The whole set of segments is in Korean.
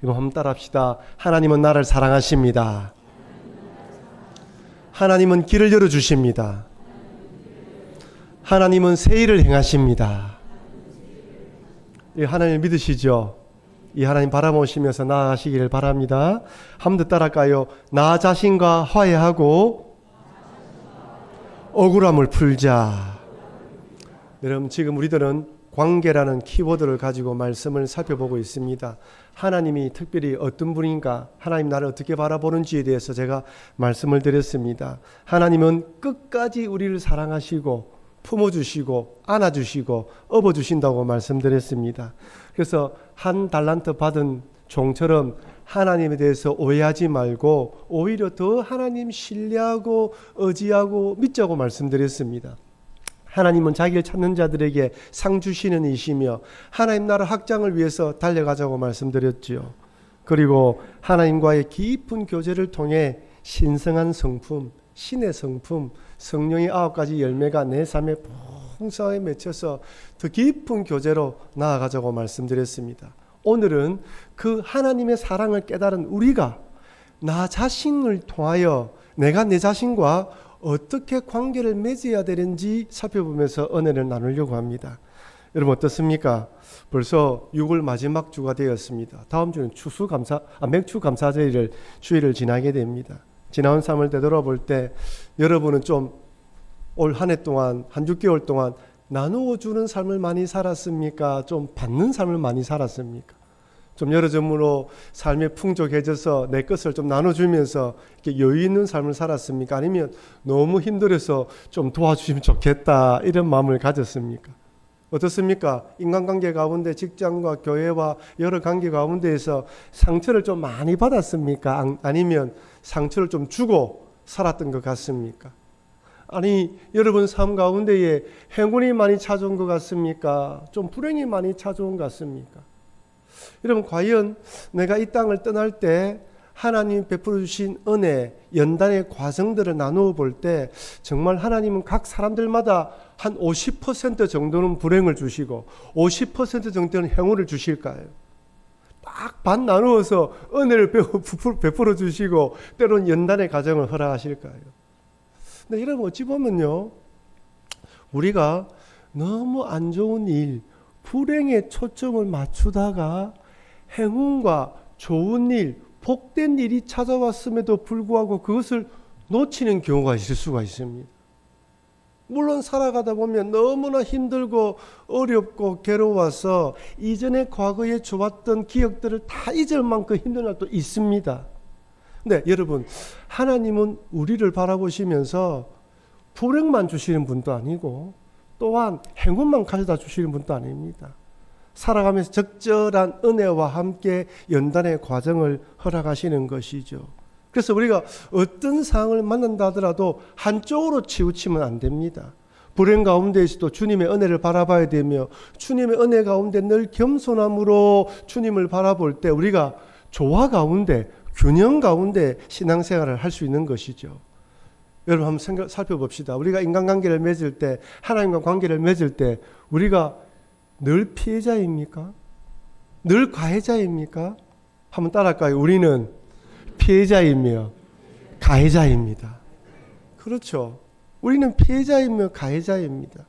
이거 한번 따라합시다. 하나님은 나를 사랑하십니다. 하나님은 길을 열어주십니다. 하나님은 새 일을 행하십니다. 이 하나님을 믿으시죠? 이 하나님 바라보시면서 나아가시기를 바랍니다. 한 번 더 따라할까요? 나 자신과 화해하고 억울함을 풀자. 여러분, 지금 우리들은 관계라는 키워드를 가지고 말씀을 살펴보고 있습니다. 하나님이 특별히 어떤 분인가, 하나님 나를 어떻게 바라보는지에 대해서 제가 말씀을 드렸습니다. 하나님은 끝까지 우리를 사랑하시고 품어주시고 안아주시고 업어주신다고 말씀드렸습니다. 그래서 한 달란트 받은 종처럼 하나님에 대해서 오해하지 말고 오히려 더 하나님 신뢰하고 의지하고 믿자고 말씀드렸습니다. 하나님은 자기를 찾는 자들에게 상 주시는 이시며 하나님 나라 확장을 위해서 달려가자고 말씀드렸지요. 그리고 하나님과의 깊은 교제를 통해 신성한 성품, 신의 성품, 성령의 9가지 열매가 내 삶에 풍성하게 맺혀서 더 깊은 교제로 나아가자고 말씀드렸습니다. 오늘은 그 하나님의 사랑을 깨달은 우리가 나 자신을 통하여 내가 내 자신과 어떻게 관계를 맺어야 되는지 살펴보면서 은혜를 나누려고 합니다. 여러분 어떻습니까? 벌써 6월 마지막 주가 되었습니다. 다음 주는 맥주 감사제를 주일을 지나게 됩니다. 지나온 삶을 되돌아볼 때 여러분은 좀 올 한 해 동안 한 6개월 동안 나누어 주는 삶을 많이 살았습니까? 좀 받는 삶을 많이 살았습니까? 좀 여러 점으로 삶이 풍족해져서 내 것을 좀 나눠주면서 이렇게 여유 있는 삶을 살았습니까? 아니면 너무 힘들어서 좀 도와주시면 좋겠다 이런 마음을 가졌습니까? 어떻습니까? 인간관계 가운데 직장과 교회와 여러 관계 가운데에서 상처를 좀 많이 받았습니까? 아니면 상처를 좀 주고 살았던 것 같습니까? 아니 여러분 삶 가운데에 행운이 많이 찾아온 것 같습니까? 좀 불행이 많이 찾아온 것 같습니까? 여러분 과연 내가 이 땅을 떠날 때 하나님 베풀어 주신 은혜, 연단의 과정들을 나누어 볼 때 정말 하나님은 각 사람들마다 한 50% 정도는 불행을 주시고 50% 정도는 행운을 주실까요? 딱 반 나누어서 은혜를 베풀어 주시고 때로는 연단의 과정을 허락하실까요? 근데 여러분 어찌 보면요, 우리가 너무 안 좋은 일, 불행에 초점을 맞추다가 행운과 좋은 일, 복된 일이 찾아왔음에도 불구하고 그것을 놓치는 경우가 있을 수가 있습니다. 물론 살아가다 보면 너무나 힘들고 어렵고 괴로워서 이전에 과거에 좋았던 기억들을 다 잊을 만큼 힘든 날도 있습니다. 근데 여러분 하나님은 우리를 바라보시면서 불행만 주시는 분도 아니고 또한 행운만 가져다 주시는 분도 아닙니다. 살아가면서 적절한 은혜와 함께 연단의 과정을 허락하시는 것이죠. 그래서 우리가 어떤 상황을 만난다 하더라도 한쪽으로 치우치면 안 됩니다. 불행 가운데에서도 주님의 은혜를 바라봐야 되며 주님의 은혜 가운데 늘 겸손함으로 주님을 바라볼 때 우리가 조화 가운데 균형 가운데 신앙생활을 할 수 있는 것이죠. 여러분 한번 살펴봅시다. 우리가 인간관계를 맺을 때 하나님과 관계를 맺을 때 우리가 늘 피해자입니까? 늘 가해자입니까? 한번 따라할까요? 우리는 피해자이며 가해자입니다. 그렇죠. 우리는 피해자이며 가해자입니다.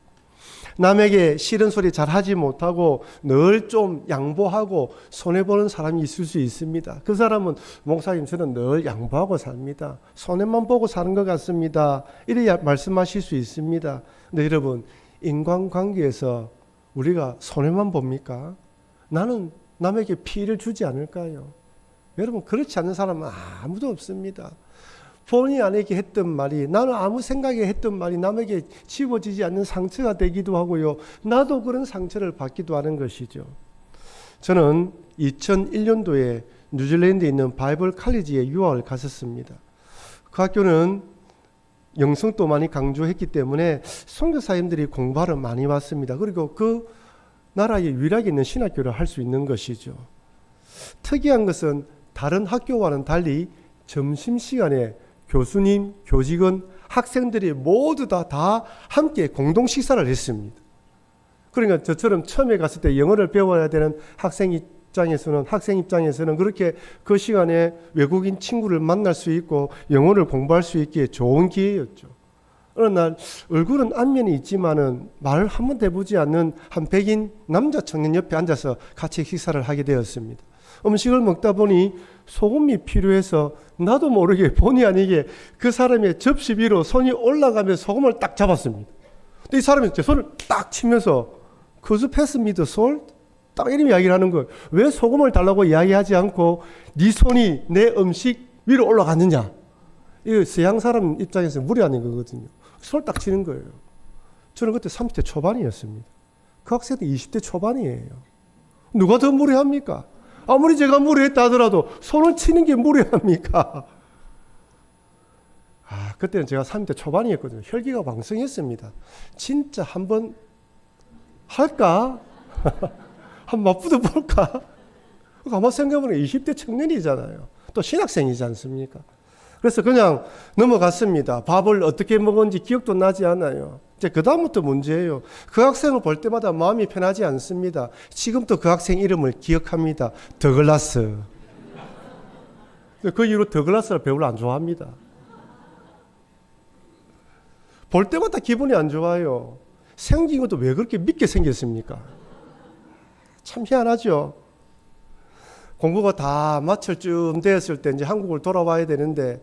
남에게 싫은 소리 잘 하지 못하고 늘 좀 양보하고 손해보는 사람이 있을 수 있습니다. 그 사람은 목사님 저는 늘 양보하고 삽니다. 손해만 보고 사는 것 같습니다. 이렇게 말씀하실 수 있습니다. 근데 여러분 인간관계에서 우리가 손해만 봅니까? 나는 남에게 피해를 주지 않을까요? 여러분 그렇지 않는 사람은 아무도 없습니다. 본의 아니게 했던 말이 나는 아무 생각에 했던 말이 남에게 지워지지 않는 상처가 되기도 하고요. 나도 그런 상처를 받기도 하는 것이죠. 저는 2001년도에 뉴질랜드에 있는 바이블 칼리지에 유학을 갔었습니다. 그 학교는 영성도 많이 강조했기 때문에 선교사님들이 공부하러 많이 왔습니다. 그리고 그 나라에 유일하게 있는 신학교를 할 수 있는 것이죠. 특이한 것은 다른 학교와는 달리 점심시간에 교수님, 교직원, 학생들이 모두 다 함께 공동 식사를 했습니다. 그러니까 저처럼 처음에 갔을 때 영어를 배워야 되는 학생이 입장에서는, 학생 입장에서는 그렇게 그 시간에 외국인 친구를 만날 수 있고 영어를 공부할 수 있기에 좋은 기회였죠. 어느 날 얼굴은 안면이 있지만은 말을 한 번도 해보지 않는 한 백인 남자 청년 옆에 앉아서 같이 식사를 하게 되었습니다. 음식을 먹다 보니 소금이 필요해서 나도 모르게 본의 아니게 그 사람의 접시 위로 손이 올라가면서 소금을 딱 잡았습니다. 근데 이 사람이 제 손을 딱 치면서 Could you pass me the salt? 딱 이런 이야기를 하는 거예요. 왜 소금을 달라고 이야기하지 않고 네 손이 내 음식 위로 올라갔느냐? 이거 서양 사람 입장에서 무례한 거거든요. 손을 딱 치는 거예요. 저는 그때 30대 초반이었습니다. 그 학생은 20대 초반이에요. 누가 더 무례합니까? 아무리 제가 무례했다 하더라도 손을 치는 게 무례합니까? 그때는 제가 30대 초반이었거든요. 혈기가 왕성했습니다. 진짜 한번 할까? 한번 맞부터 볼까? 가만 생각해보면 20대 청년이잖아요. 또 신학생이지 않습니까? 그래서 그냥 넘어갔습니다. 밥을 어떻게 먹었는지 기억도 나지 않아요. 이제 그 다음부터 문제예요. 그 학생을 볼 때마다 마음이 편하지 않습니다. 지금도 그 학생 이름을 기억합니다. 더글라스. 그 이후로 더글라스를 별로 안 좋아합니다. 볼 때마다 기분이 안 좋아요. 생긴 것도 왜 그렇게 믿게 생겼습니까? 참 희한하죠. 공부가 다 마칠 쯤 되었을 때 이제 한국을 돌아와야 되는데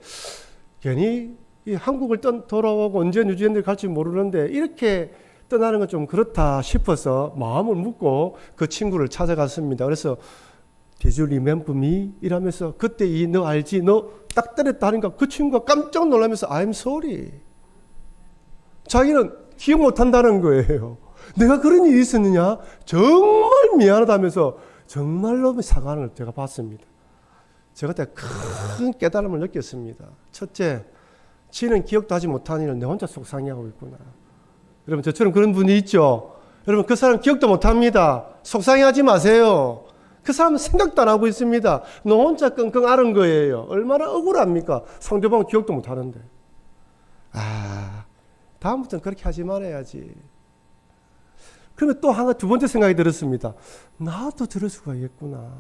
괜히 이 한국을 돌아오고 언제 뉴질랜드를 갈지 모르는데 이렇게 떠나는 건 좀 그렇다 싶어서 마음을 묻고 그 친구를 찾아갔습니다. 그래서 Did you remember me? 이러면서 그때 너 알지? 너 딱 때렸다 하니까 그 친구가 깜짝 놀라면서 I'm sorry. 자기는 기억 못한다는 거예요. 내가 그런 일이 있었느냐? 정말 미안하다면서 정말로 사과를 제가 받습니다. 제가 그때 큰 깨달음을 느꼈습니다. 첫째, 지는 기억도 하지 못한 일을 내 혼자 속상해하고 있구나. 여러분 저처럼 그런 분이 있죠. 여러분 그 사람 기억도 못합니다. 속상해하지 마세요. 그 사람은 생각도 안 하고 있습니다. 너 혼자 끙끙 앓은 거예요. 얼마나 억울합니까? 상대방은 기억도 못하는데. 다음부터는 그렇게 하지 말아야지. 그러면 또 하나 두 번째 생각이 들었습니다. 나도 저럴 수가 있겠구나.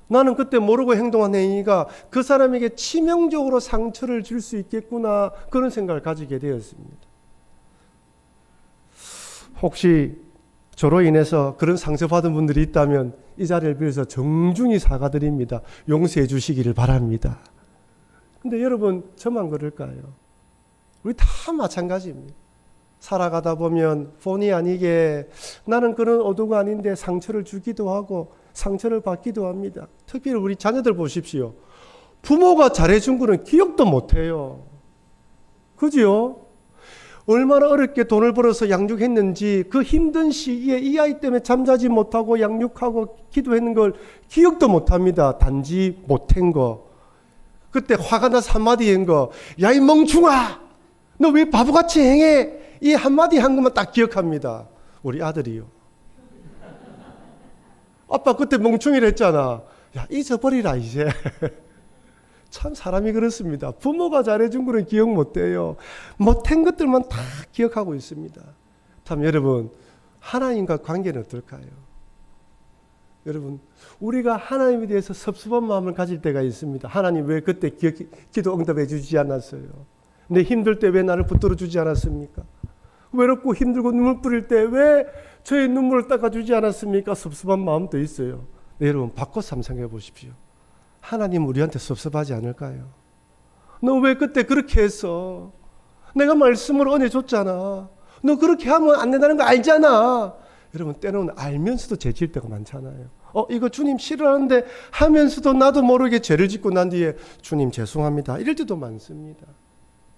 나는 그때 모르고 행동한 행위가 그 사람에게 치명적으로 상처를 줄 수 있겠구나. 그런 생각을 가지게 되었습니다. 혹시 저로 인해서 그런 상처받은 분들이 있다면 이 자리를 빌어서 정중히 사과드립니다. 용서해 주시기를 바랍니다. 근데 여러분 저만 그럴까요? 우리 다 마찬가지입니다. 살아가다 보면 본의 아니게 나는 그런 의도가 아닌데 상처를 주기도 하고 상처를 받기도 합니다. 특별히 우리 자녀들 보십시오. 부모가 잘해준 거는 기억도 못해요. 그죠? 얼마나 어렵게 돈을 벌어서 양육했는지 그 힘든 시기에 이 아이 때문에 잠자지 못하고 양육하고 기도했는 걸 기억도 못합니다. 단지 못한 거. 그때 화가 나서 한마디 한 거. 야, 이 멍충아! 너 왜 바보같이 행해? 이 한마디 한 것만 딱 기억합니다. 우리 아들이요. 아빠 그때 멍충이를 했잖아. 야, 잊어버리라 이제. 참 사람이 그렇습니다. 부모가 잘해준 거는 기억 못해요. 못한 것들만 다 기억하고 있습니다. 참 여러분 하나님과 관계는 어떨까요? 여러분 우리가 하나님에 대해서 섭섭한 마음을 가질 때가 있습니다. 하나님 왜 그때 기도 응답해 주지 않았어요? 내 힘들 때 왜 나를 붙들어 주지 않았습니까? 외롭고 힘들고 눈물 뿌릴 때 왜 저의 눈물을 닦아주지 않았습니까? 섭섭한 마음도 있어요. 네, 여러분 바꿔서 한번 생각해 보십시오. 하나님 우리한테 섭섭하지 않을까요? 너 왜 그때 그렇게 했어? 내가 말씀으로 은혜 줬잖아. 너 그렇게 하면 안 된다는 거 알잖아. 여러분 때로는 알면서도 죄질 때가 많잖아요. 이거 주님 싫어하는데 하면서도 나도 모르게 죄를 짓고 난 뒤에 주님 죄송합니다. 이럴 때도 많습니다.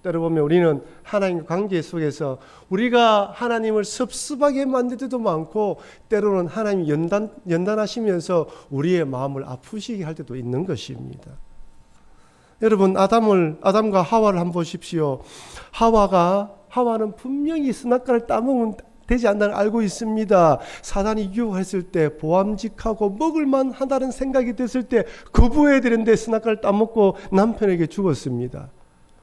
때로 보면 우리는 하나님과 관계 속에서 우리가 하나님을 섭섭하게 만들 때도 많고 때로는 하나님이 연단하시면서 우리의 마음을 아프시게 할 때도 있는 것입니다. 여러분 아담과 하와를 한번 보십시오. 하와는 분명히 선악과를 따먹으면 되지 않다는 알고 있습니다. 사단이 유혹했을 때 보암직하고 먹을만 하다는 생각이 됐을 때 거부해야 되는데 선악과를 따먹고 남편에게 죽었습니다.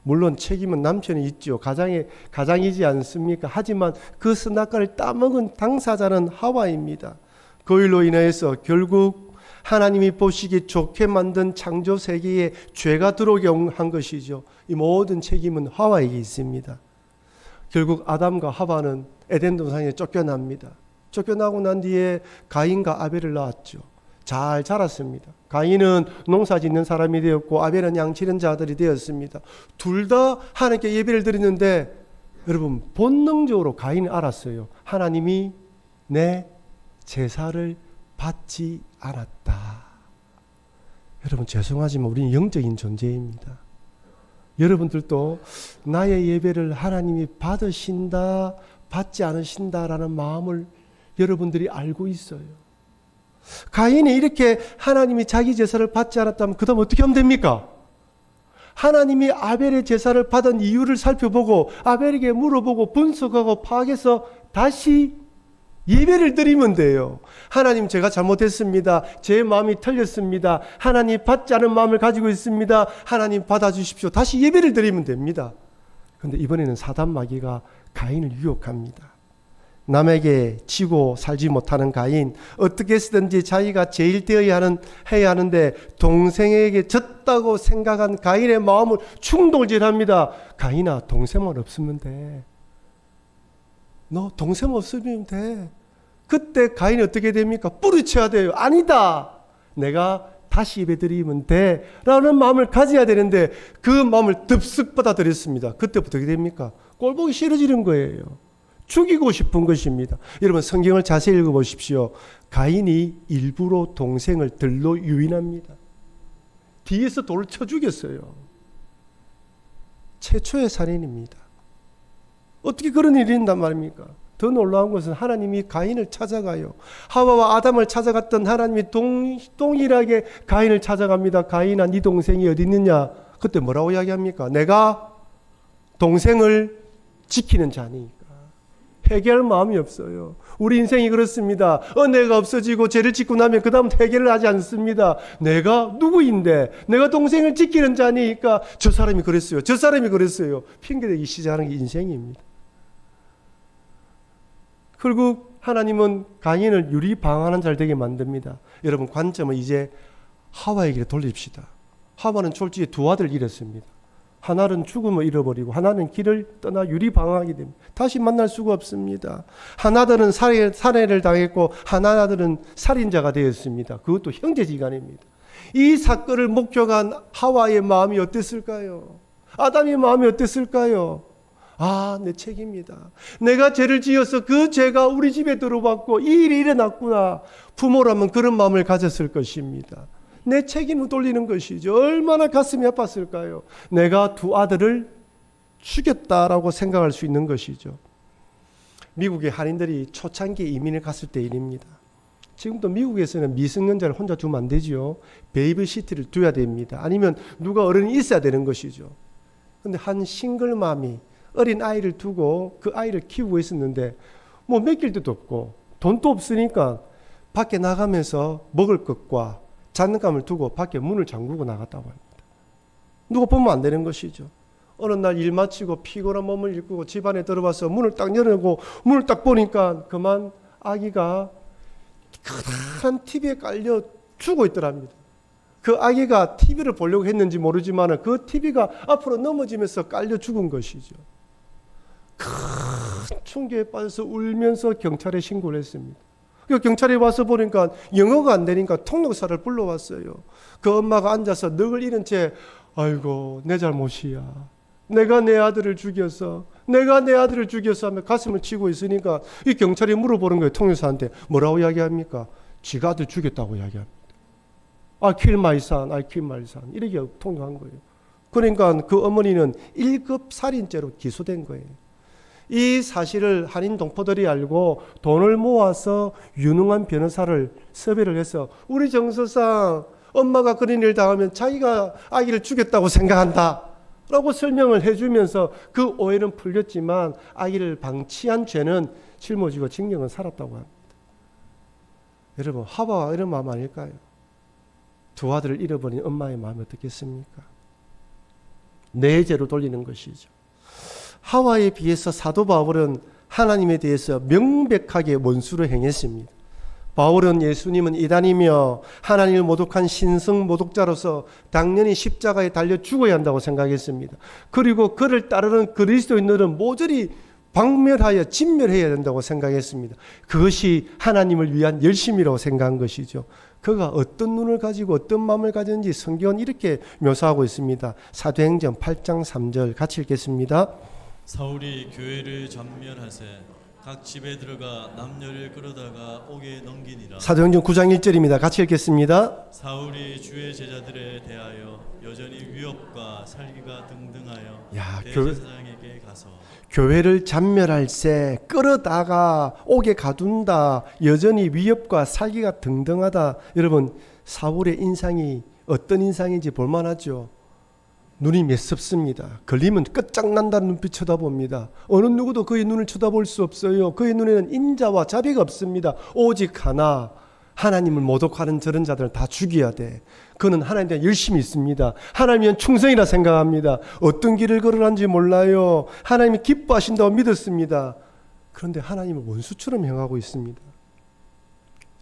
물론 책임은 남편이 있죠. 가장이지 않습니까? 하지만 그 선악과를 따먹은 당사자는 하와입니다. 그 일로 인해서 결국 하나님이 보시기 좋게 만든 창조 세계에 죄가 들어오게 한 것이죠. 이 모든 책임은 하와에게 있습니다. 결국 아담과 하와는 에덴 동산에 쫓겨납니다. 쫓겨나고 난 뒤에 가인과 아벨을 낳았죠. 잘 자랐습니다. 가인은 농사 짓는 사람이 되었고 아벨은 양 치는 자들이 되었습니다. 둘 다 하나님께 예배를 드리는데 여러분 본능적으로 가인이 알았어요. 하나님이 내 제사를 받지 않았다. 여러분 죄송하지만 우리는 영적인 존재입니다. 여러분들도 나의 예배를 하나님이 받으신다, 받지 않으신다라는 마음을 여러분들이 알고 있어요. 가인이 이렇게 하나님이 자기 제사를 받지 않았다면 그 다음 어떻게 하면 됩니까? 하나님이 아벨의 제사를 받은 이유를 살펴보고 아벨에게 물어보고 분석하고 파악해서 다시 예배를 드리면 돼요. 하나님 제가 잘못했습니다. 제 마음이 틀렸습니다. 하나님 받지 않은 마음을 가지고 있습니다. 하나님 받아주십시오. 다시 예배를 드리면 됩니다. 그런데 이번에는 사단 마귀가 가인을 유혹합니다. 남에게 지고 살지 못하는 가인, 어떻게 쓰든지 자기가 제일 되어야 하는데 동생에게 졌다고 생각한 가인의 마음을 충동질합니다. 가인아, 동생만 없으면 돼. 너 동생 없으면 돼. 그때 가인이 어떻게 됩니까? 뿌리쳐야 돼요. 아니다. 내가 다시 예배드리면 돼. 라는 마음을 가져야 되는데 그 마음을 덥석 받아들였습니다. 그때부터 어떻게 됩니까? 꼴보기 싫어지는 거예요. 죽이고 싶은 것입니다. 여러분 성경을 자세히 읽어보십시오. 가인이 일부러 동생을 들로 유인합니다. 뒤에서 돌을 쳐 죽였어요. 최초의 살인입니다. 어떻게 그런 일이 있단 말입니까? 더 놀라운 것은 하나님이 가인을 찾아가요. 하와와 아담을 찾아갔던 하나님이 동일하게 가인을 찾아갑니다. 가인아, 네 동생이 어디 있느냐? 그때 뭐라고 이야기합니까? 내가 동생을 지키는 자니까. 회개할 마음이 없어요. 우리 인생이 그렇습니다. 은혜가 없어지고 죄를 짓고 나면 그 다음 회개를 하지 않습니다. 내가 누구인데 내가 동생을 지키는 자니까 저 사람이 그랬어요. 저 사람이 그랬어요. 핑계대기 시작하는 게 인생입니다. 결국 하나님은 가인을 유리방황하는 자를 되게 만듭니다. 여러분 관점을 이제 하와에게 돌립시다. 하와는 솔직히 두 아들을 잃었습니다. 하나는 죽음을 잃어버리고 하나는 길을 떠나 유리방황하게 됩니다. 다시 만날 수가 없습니다. 하나들은 살해를 당했고 하나들은 살인자가 되었습니다. 그것도 형제지간입니다. 이 사건을 목격한 하와의 마음이 어땠을까요? 아담의 마음이 어땠을까요? 아, 내 책임이다. 내가 죄를 지어서 그 죄가 우리 집에 들어왔고 이 일이 일어났구나. 부모라면 그런 마음을 가졌을 것입니다. 내 책임을 돌리는 것이죠. 얼마나 가슴이 아팠을까요? 내가 두 아들을 죽였다라고 생각할 수 있는 것이죠. 미국의 한인들이 초창기에 이민을 갔을 때 일입니다. 지금도 미국에서는 미성년자를 혼자 두면 안 되죠. 베이비시트를 둬야 됩니다. 아니면 누가 어른이 있어야 되는 것이죠. 그런데 한 싱글맘이 어린 아이를 두고 그 아이를 키우고 있었는데 뭐 맡길 데도 없고 돈도 없으니까 밖에 나가면서 먹을 것과 장난감을 두고 밖에 문을 잠그고 나갔다고 합니다. 누가 보면 안 되는 것이죠. 어느 날 일 마치고 피곤한 몸을 일구고 집안에 들어와서 문을 딱 열고 문을 딱 보니까 그만 아기가 큰 TV에 깔려 죽어 있더랍니다. 그 아기가 TV를 보려고 했는지 모르지만 그 TV가 앞으로 넘어지면서 깔려 죽은 것이죠. 큰 충격에 빠져서 울면서 경찰에 신고를 했습니다. 경찰이 와서 보니까 영어가 안 되니까 통역사를 불러왔어요. 그 엄마가 앉아서 넋을 잃은 채 아이고 내 잘못이야. 내가 내 아들을 죽여서 하며 가슴을 치고 있으니까 이 경찰이 물어보는 거예요. 통역사한테 뭐라고 이야기합니까? 지가 아들 죽였다고 이야기합니다. I kill my son, I kill my son 이렇게 통역한 거예요. 그러니까 그 어머니는 1급 살인죄로 기소된 거예요. 이 사실을 한인 동포들이 알고 돈을 모아서 유능한 변호사를 섭외를 해서 우리 정서상 엄마가 그런 일을 당하면 자기가 아기를 죽였다고 생각한다 라고 설명을 해주면서 그 오해는 풀렸지만 아기를 방치한 죄는 짊어지고 징역은 살았다고 합니다. 여러분 하와가 이런 마음 아닐까요? 두 아들을 잃어버린 엄마의 마음이 어떻겠습니까? 내 죄로 돌리는 것이죠. 하와에 비해서 사도 바울은 하나님에 대해서 명백하게 원수를 행했습니다. 바울은 예수님은 이단이며 하나님을 모독한 신성 모독자로서 당연히 십자가에 달려 죽어야 한다고 생각했습니다. 그리고 그를 따르는 그리스도인들은 모조리 박멸하여 진멸해야 된다고 생각했습니다. 그것이 하나님을 위한 열심이라고 생각한 것이죠. 그가 어떤 눈을 가지고 어떤 마음을 가졌는지 성경은 이렇게 묘사하고 있습니다. 사도행전 8장 3절 같이 읽겠습니다. 사울이 교회를 전면하세 각 집에 들어가 남녀를 끌어다가 옥에 넘기니라. 사도행전 9장 1절입니다. 같이 읽겠습니다. 사울이 주의 제자들에 대하여 여전히 위협과 살기가 등등하여 야, 대제사장에게 가서 교회를 잔멸할세 끌어다가 옥에 가둔다. 여전히 위협과 살기가 등등하다. 여러분, 사울의 인상이 어떤 인상인지 볼만하죠. 눈이 매섭습니다. 걸리면 끝장난다는 눈빛 쳐다봅니다. 어느 누구도 그의 눈을 쳐다볼 수 없어요. 그의 눈에는 인자와 자비가 없습니다. 오직 하나, 하나님을 모독하는 저런 자들을 다 죽여야 돼. 그는 하나님에 대한 열심이 있습니다. 하나님에 대한 충성이라 생각합니다. 어떤 길을 걸어간지 몰라요. 하나님이 기뻐하신다고 믿었습니다. 그런데 하나님은 원수처럼 행하고 있습니다.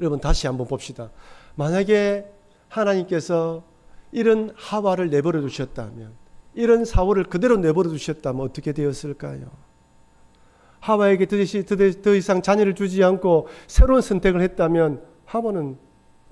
여러분, 다시 한번 봅시다. 만약에 하나님께서 이런 하와를 내버려 두셨다면, 이런 사울을 그대로 내버려 두셨다면 어떻게 되었을까요? 하와에게 더 이상 자녀를 주지 않고 새로운 선택을 했다면 하와는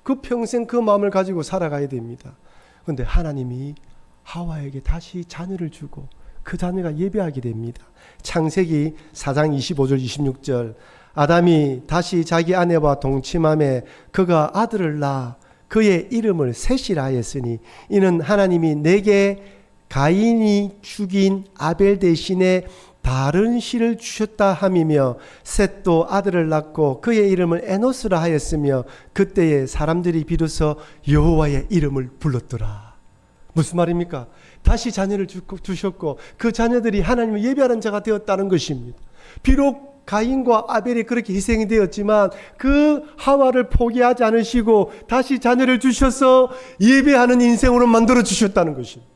그 평생 그 마음을 가지고 살아가야 됩니다. 그런데 하나님이 하와에게 다시 자녀를 주고 그 자녀가 예배하게 됩니다. 창세기 4장 25절 26절 아담이 다시 자기 아내와 동침함에 그가 아들을 낳아 그의 이름을 셋이라 하였으니 이는 하나님이 내게 가인이 죽인 아벨 대신에 다른 씨를 주셨다 함이며 셋도 아들을 낳고 그의 이름을 에노스라 하였으며 그때에 사람들이 비로소 여호와의 이름을 불렀더라. 무슨 말입니까? 다시 자녀를 주셨고 그 자녀들이 하나님을 예배하는 자가 되었다는 것입니다. 비록 가인과 아벨이 그렇게 희생이 되었지만 그 하와를 포기하지 않으시고 다시 자녀를 주셔서 예배하는 인생으로 만들어 주셨다는 것입니다.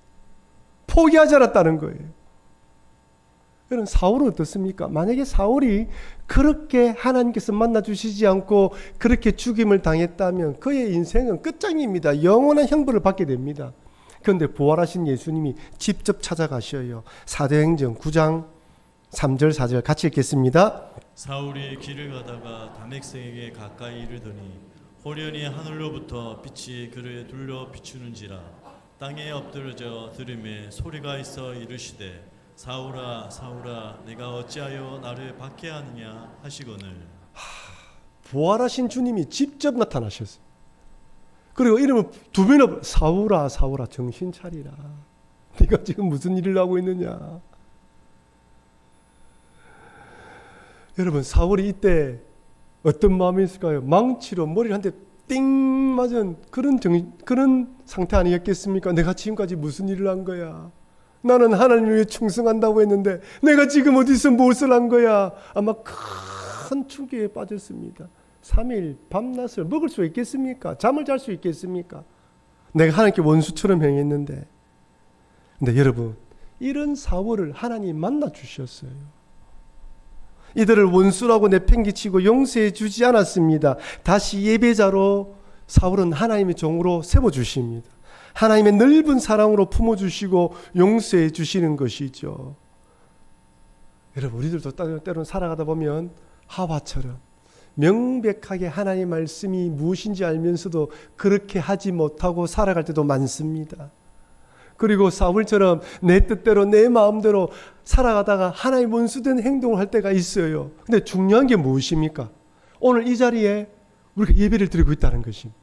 포기하지 않았다는 거예요. 여러분, 사울은 어떻습니까? 만약에 사울이 그렇게 하나님께서 만나주시지 않고 그렇게 죽임을 당했다면 그의 인생은 끝장입니다. 영원한 형벌을 받게 됩니다. 그런데 부활하신 예수님이 직접 찾아가셔요. 사도행전 9장 3절 4절 같이 읽겠습니다. 사울이 길을 가다가 다메섹에게 가까이 이르더니 호련히 하늘로부터 빛이 그를 둘러 비추는지라 땅에 엎드러져 들음에 소리가 있어 이르시되 사울아 사울아 내가 어찌하여 나를 박해하느냐 하시거늘. 부활하신 주님이 직접 나타나셨어요. 그리고 이름을 두 번 사울아 사울아 정신 차리라. 네가 지금 무슨 일을 하고 있느냐. 여러분, 사울이 이때 어떤 마음이 있을까요? 망치로 머리를 한 대 띵 맞은 그런 상태 아니었겠습니까? 내가 지금까지 무슨 일을 한 거야? 나는 하나님을 위해 충성한다고 했는데 내가 지금 어디서 무엇을 한 거야? 아마 큰 충격에 빠졌습니다. 3일 밤낮을 먹을 수 있겠습니까? 잠을 잘 수 있겠습니까? 내가 하나님께 원수처럼 행했는데. 근데 여러분, 이런 사울을 하나님 만나 주셨어요. 이들을 원수라고 내팽개치고 용서해 주지 않았습니다. 다시 예배자로 사울은 하나님의 종으로 세워주십니다. 하나님의 넓은 사랑으로 품어주시고 용서해 주시는 것이죠. 여러분, 우리들도 때로는 살아가다 보면 하와처럼 명백하게 하나님의 말씀이 무엇인지 알면서도 그렇게 하지 못하고 살아갈 때도 많습니다. 그리고 사울처럼 내 뜻대로 내 마음대로 살아가다가 하나님 원수된 행동을 할 때가 있어요. 근데 중요한 게 무엇입니까? 오늘 이 자리에 우리가 예배를 드리고 있다는 것입니다.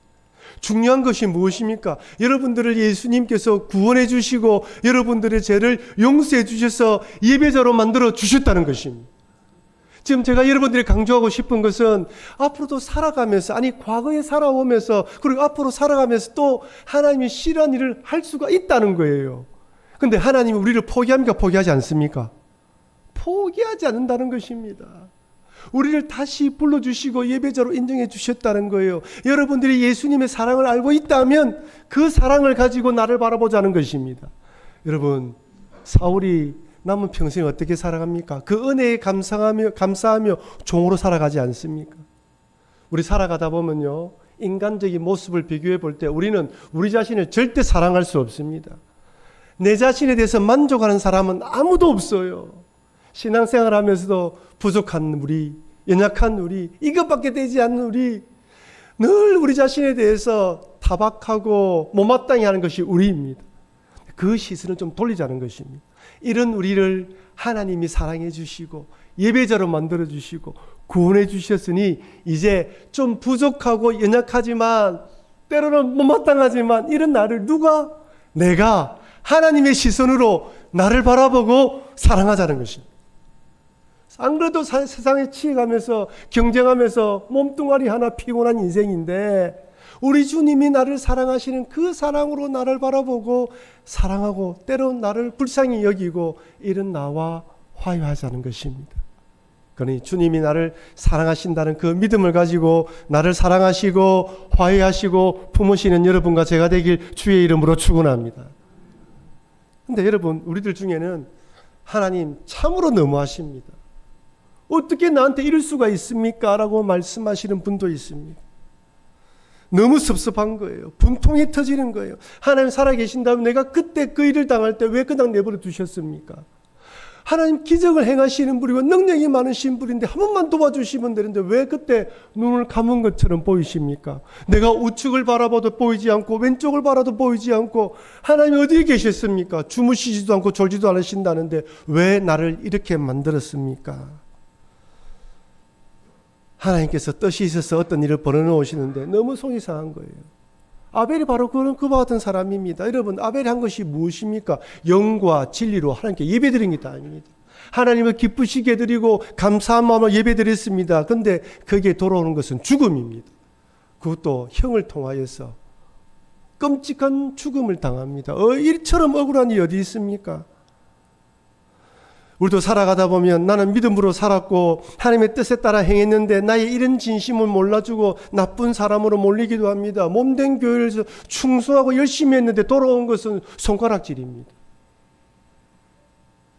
중요한 것이 무엇입니까? 여러분들을 예수님께서 구원해 주시고 여러분들의 죄를 용서해 주셔서 예배자로 만들어 주셨다는 것입니다. 지금 제가 여러분들이 강조하고 싶은 것은 앞으로도 살아가면서, 아니 과거에 살아오면서 그리고 앞으로 살아가면서 또 하나님이 싫어하는 일을 할 수가 있다는 거예요. 그런데 하나님이 우리를 포기합니까? 포기하지 않습니까? 포기하지 않는다는 것입니다. 우리를 다시 불러주시고 예배자로 인정해 주셨다는 거예요. 여러분들이 예수님의 사랑을 알고 있다면 그 사랑을 가지고 나를 바라보자는 것입니다. 여러분, 사울이 남은 평생 어떻게 살아갑니까? 그 은혜에 감사하며 종으로 살아가지 않습니까? 우리 살아가다 보면요, 인간적인 모습을 비교해 볼 때 우리는 우리 자신을 절대 사랑할 수 없습니다. 내 자신에 대해서 만족하는 사람은 아무도 없어요. 신앙생활 하면서도 부족한 우리, 연약한 우리, 이것밖에 되지 않는 우리, 늘 우리 자신에 대해서 타박하고 못마땅히 하는 것이 우리입니다. 그 시선을 좀 돌리자는 것입니다. 이런 우리를 하나님이 사랑해 주시고 예배자로 만들어 주시고 구원해 주셨으니 이제 좀 부족하고 연약하지만 때로는 못마땅하지만 이런 나를 내가 하나님의 시선으로 나를 바라보고 사랑하자는 것입니다. 안 그래도 세상에 치여가면서 경쟁하면서 몸뚱아리 하나 피곤한 인생인데 우리 주님이 나를 사랑하시는 그 사랑으로 나를 바라보고 사랑하고 때론 나를 불쌍히 여기고 이런 나와 화해하자는 것입니다. 그러니 주님이 나를 사랑하신다는 그 믿음을 가지고 나를 사랑하시고 화해하시고 품으시는 여러분과 제가 되길 주의 이름으로 축원합니다. 근데 여러분, 우리들 중에는 하나님 참으로 너무하십니다. 어떻게 나한테 이럴 수가 있습니까? 라고 말씀하시는 분도 있습니다. 너무 섭섭한 거예요. 분통이 터지는 거예요. 하나님 살아계신다면 내가 그때 그 일을 당할 때 왜 그냥 내버려 두셨습니까? 하나님 기적을 행하시는 분이고 능력이 많으신 분인데 한 번만 도와주시면 되는데 왜 그때 눈을 감은 것처럼 보이십니까? 내가 우측을 바라봐도 보이지 않고 왼쪽을 바라도 보이지 않고 하나님이 어디에 계셨습니까? 주무시지도 않고 졸지도 않으신다는데 왜 나를 이렇게 만들었습니까? 하나님께서 뜻이 있어서 어떤 일을 벌여놓으시는데 너무 속이 상한 거예요. 아벨이 바로 그와 같은 사람입니다. 여러분, 아벨이 한 것이 무엇입니까? 영과 진리로 하나님께 예배드린 게 다입니다. 하나님을 기쁘시게 드리고 감사한 마음으로 예배드렸습니다. 그런데 거기에 돌아오는 것은 죽음입니다. 그것도 형을 통하여서 끔찍한 죽음을 당합니다. 이처럼 억울한 일이 어디 있습니까? 우리도 살아가다 보면 나는 믿음으로 살았고 하나님의 뜻에 따라 행했는데 나의 이런 진심을 몰라주고 나쁜 사람으로 몰리기도 합니다. 몸된 교회에서 충성하고 열심히 했는데 돌아온 것은 손가락질입니다.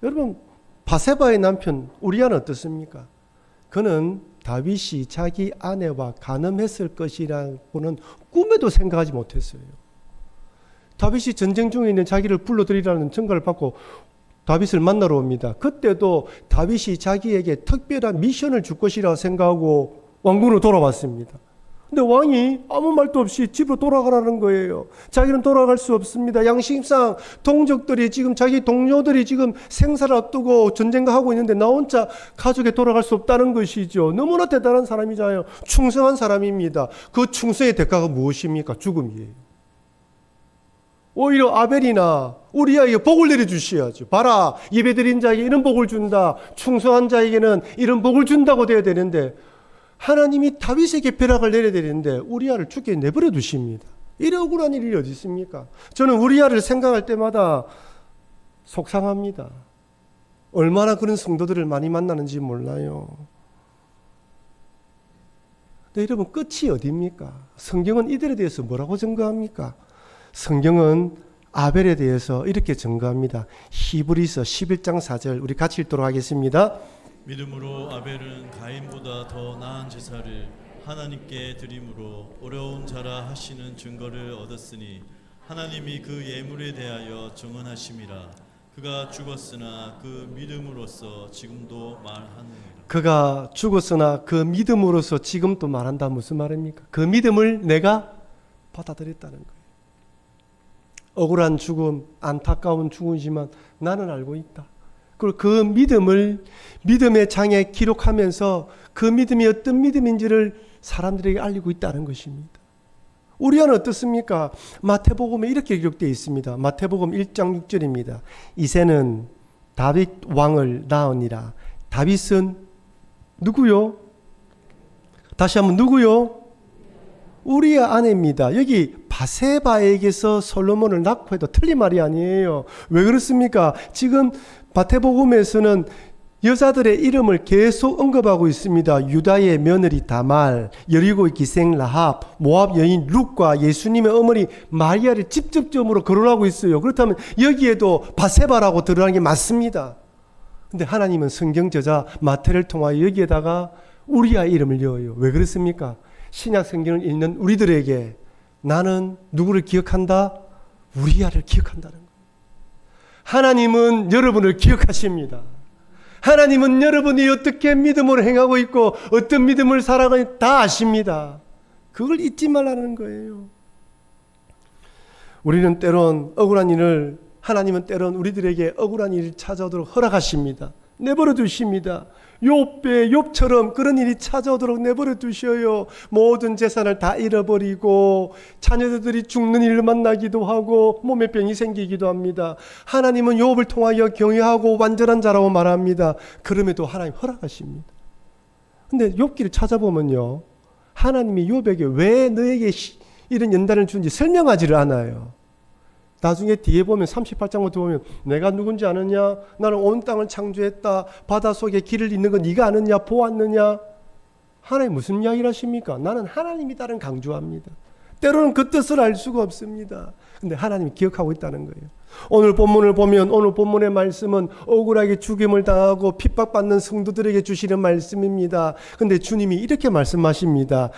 여러분, 바세바의 남편 우리아는 어떻습니까? 그는 다윗이 자기 아내와 간음했을 것이라고는 꿈에도 생각하지 못했어요. 다윗이 전쟁 중에 있는 자기를 불러들이라는 전가를 받고 다윗을 만나러 옵니다. 그때도 다윗이 자기에게 특별한 미션을 줄 것이라 생각하고 왕궁으로 돌아왔습니다. 근데 왕이 아무 말도 없이 집으로 돌아가라는 거예요. 자기는 돌아갈 수 없습니다. 양심상 동족들이 지금 자기 동료들이 지금 생사를 앞두고 전쟁을 하고 있는데 나 혼자 가족에 돌아갈 수 없다는 것이죠. 너무나 대단한 사람이잖아요. 충성한 사람입니다. 그 충성의 대가가 무엇입니까? 죽음이에요. 오히려 아벨이나 우리아에게 복을 내려주셔야죠. 봐라, 예배드린 자에게 이런 복을 준다. 충성한 자에게는 이런 복을 준다고 돼야 되는데 하나님이 다윗에게 벼락을 내려야 되는데 우리아를 죽게 내버려 두십니다. 이런 억울한 일이 어디 있습니까? 저는 우리아를 생각할 때마다 속상합니다. 얼마나 그런 성도들을 많이 만나는지 몰라요. 근데 여러분, 끝이 어디입니까? 성경은 이들에 대해서 뭐라고 증거합니까? 성경은 아벨에 대해서 이렇게 증거합니다. 히브리서 11장 4절 우리 같이 읽도록 하겠습니다. 믿음으로 아벨은 가인보다 더 나은 제사를 하나님께 드림으로 어려운 자라 하시는 증거를 얻었으니 하나님이 그 예물에 대하여 증언하심이라. 그가 죽었으나 그 믿음으로써 지금도 말하느니라. 그가 죽었으나 그 믿음으로써 지금도 말한다. 무슨 말입니까? 그 믿음을 내가 받아들였다는 거예요. 억울한 죽음, 안타까운 죽음이지만 나는 알고 있다. 그리고 그 믿음을 믿음의 장에 기록하면서 그 믿음이 어떤 믿음인지를 사람들에게 알리고 있다는 것입니다. 우리는 어떻습니까? 마태복음에 이렇게 기록되어 있습니다. 마태복음 1장 6절입니다. 이새는 다윗 왕을 낳으니라. 다윗은 누구요? 다시 한번 누구요? 우리의 아내입니다. 여기 바세바에게서 솔로몬을 낳고 해도 틀린 말이 아니에요. 왜 그렇습니까? 지금 마태복음에서는 여자들의 이름을 계속 언급하고 있습니다. 유다의 며느리 다말, 여리고의 기생 라합, 모압 여인 룻과 예수님의 어머니 마리아를 직접적으로 거론하고 있어요. 그렇다면 여기에도 바세바라고 들어가는 게 맞습니다. 근데 하나님은 성경 저자 마태를 통하여 여기에다가 우리아의 이름을 넣어요. 왜 그렇습니까? 신약 성경을 읽는 우리들에게 나는 누구를 기억한다? 우리야를 기억한다는 거예요. 하나님은 여러분을 기억하십니다. 하나님은 여러분이 어떻게 믿음으로 행하고 있고 어떤 믿음을 살아가는지 다 아십니다. 그걸 잊지 말라는 거예요. 우리는 때론 억울한 일을, 하나님은 때론 우리들에게 억울한 일을 찾아오도록 허락하십니다. 내버려 두십니다. 욥처럼 그런 일이 찾아오도록 내버려 두셔요. 모든 재산을 다 잃어버리고 자녀들이 죽는 일을 만나기도 하고 몸에 병이 생기기도 합니다. 하나님은 욥을 통하여 경외하고 완전한 자라고 말합니다. 그럼에도 하나님 허락하십니다. 근데 욥기를 찾아보면요, 하나님이 욥에게 왜 너에게 이런 연단을 주는지 설명하지를 않아요. 나중에 뒤에 보면 38장부터 보면 내가 누군지 아느냐? 나는 온 땅을 창조했다. 바다 속에 길을 잇는 건 네가 아느냐? 보았느냐? 하나님 무슨 이야기를 하십니까? 나는 하나님이다는 강조합니다. 때로는 그 뜻을 알 수가 없습니다. 근데 하나님이 기억하고 있다는 거예요. 오늘 본문을 보면 오늘 본문의 말씀은 억울하게 죽임을 당하고 핍박받는 성도들에게 주시는 말씀입니다. 근데 주님이 이렇게 말씀하십니다.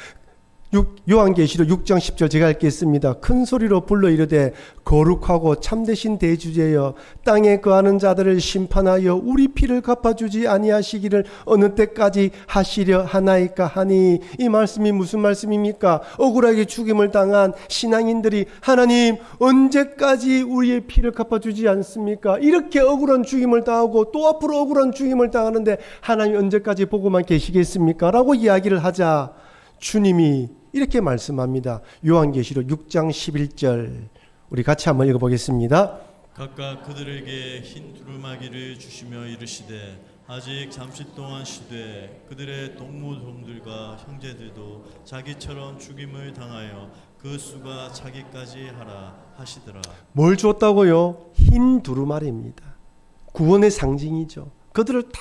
요한계시록 6장 10절 제가 읽겠습니다. 큰 소리로 불러 이르되 거룩하고 참되신 대주제여 땅에 거하는 자들을 심판하여 우리 피를 갚아주지 아니하시기를 어느 때까지 하시려 하나이까 하니, 이 말씀이 무슨 말씀입니까? 억울하게 죽임을 당한 신앙인들이 하나님 언제까지 우리의 피를 갚아주지 않습니까? 이렇게 억울한 죽임을 당하고 또 앞으로 억울한 죽임을 당하는데 하나님 언제까지 보고만 계시겠습니까? 라고 이야기를 하자 주님이 이렇게 말씀합니다. 요한계시록 6장 11절 우리 같이 한번 읽어보겠습니다. 각각 그들에게 흰 두루마기를 주시며 이르시되 아직 잠시 동안 쉬되 그들의 동무종들과 형제들도 자기처럼 죽임을 당하여 그 수가 차기까지 하라 하시더라. 뭘 줬다고요? 흰 두루마리입니다. 구원의 상징이죠. 그들을 다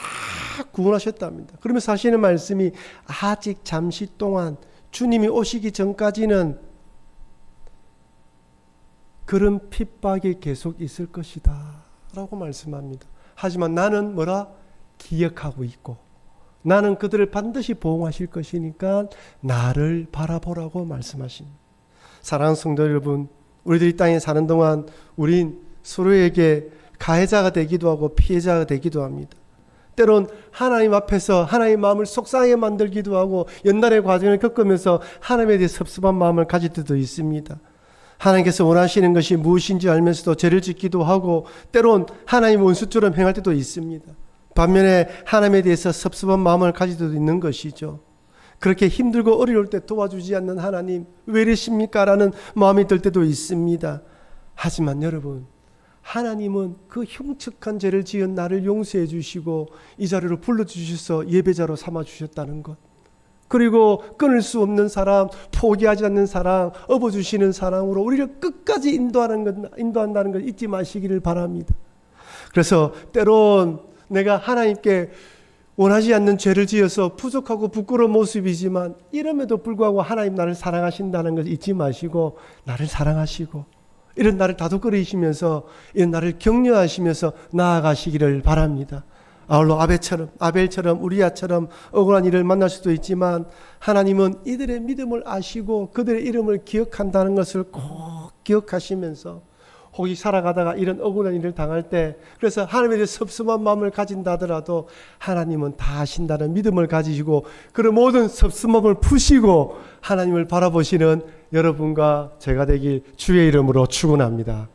구원하셨답니다. 그러면서 하시는 말씀이 아직 잠시 동안, 주님이 오시기 전까지는 그런 핍박이 계속 있을 것이다 라고 말씀합니다. 하지만 나는 뭐라? 기억하고 있고 나는 그들을 반드시 보호하실 것이니까 나를 바라보라고 말씀하십니다. 사랑하는 성도 여러분, 우리들이 땅에 사는 동안 우린 서로에게 가해자가 되기도 하고 피해자가 되기도 합니다. 때론 하나님 앞에서 하나님의 마음을 속상하게 만들기도 하고 연단의 과정을 겪으면서 하나님에 대해 섭섭한 마음을 가질 때도 있습니다. 하나님께서 원하시는 것이 무엇인지 알면서도 죄를 짓기도 하고 때론 하나님 원수처럼 행할 때도 있습니다. 반면에 하나님에 대해서 섭섭한 마음을 가질 때도 있는 것이죠. 그렇게 힘들고 어려울 때 도와주지 않는 하나님 왜 이러십니까? 라는 마음이 들 때도 있습니다. 하지만 여러분, 하나님은 그 흉측한 죄를 지은 나를 용서해 주시고 이 자리로 불러주셔서 예배자로 삼아주셨다는 것, 그리고 끊을 수 없는 사랑, 포기하지 않는 사랑, 업어주시는 사랑으로 우리를 끝까지 인도한다는 걸 잊지 마시기를 바랍니다. 그래서 때론 내가 하나님께 원하지 않는 죄를 지어서 부족하고 부끄러운 모습이지만 이름에도 불구하고 하나님 나를 사랑하신다는 걸 잊지 마시고 나를 사랑하시고 이런 나를 다독거리시면서 이런 나를 격려하시면서 나아가시기를 바랍니다. 아울러 아벨처럼 우리아처럼 억울한 일을 만날 수도 있지만 하나님은 이들의 믿음을 아시고 그들의 이름을 기억한다는 것을 꼭 기억하시면서 혹시 살아가다가 이런 억울한 일을 당할 때 그래서 하나님에 대해 섭섭한 마음을 가진다 하더라도 하나님은 다 아신다는 믿음을 가지시고 그런 모든 섭섭함을 푸시고 하나님을 바라보시는 여러분과 제가 되길 주의 이름으로 축원합니다.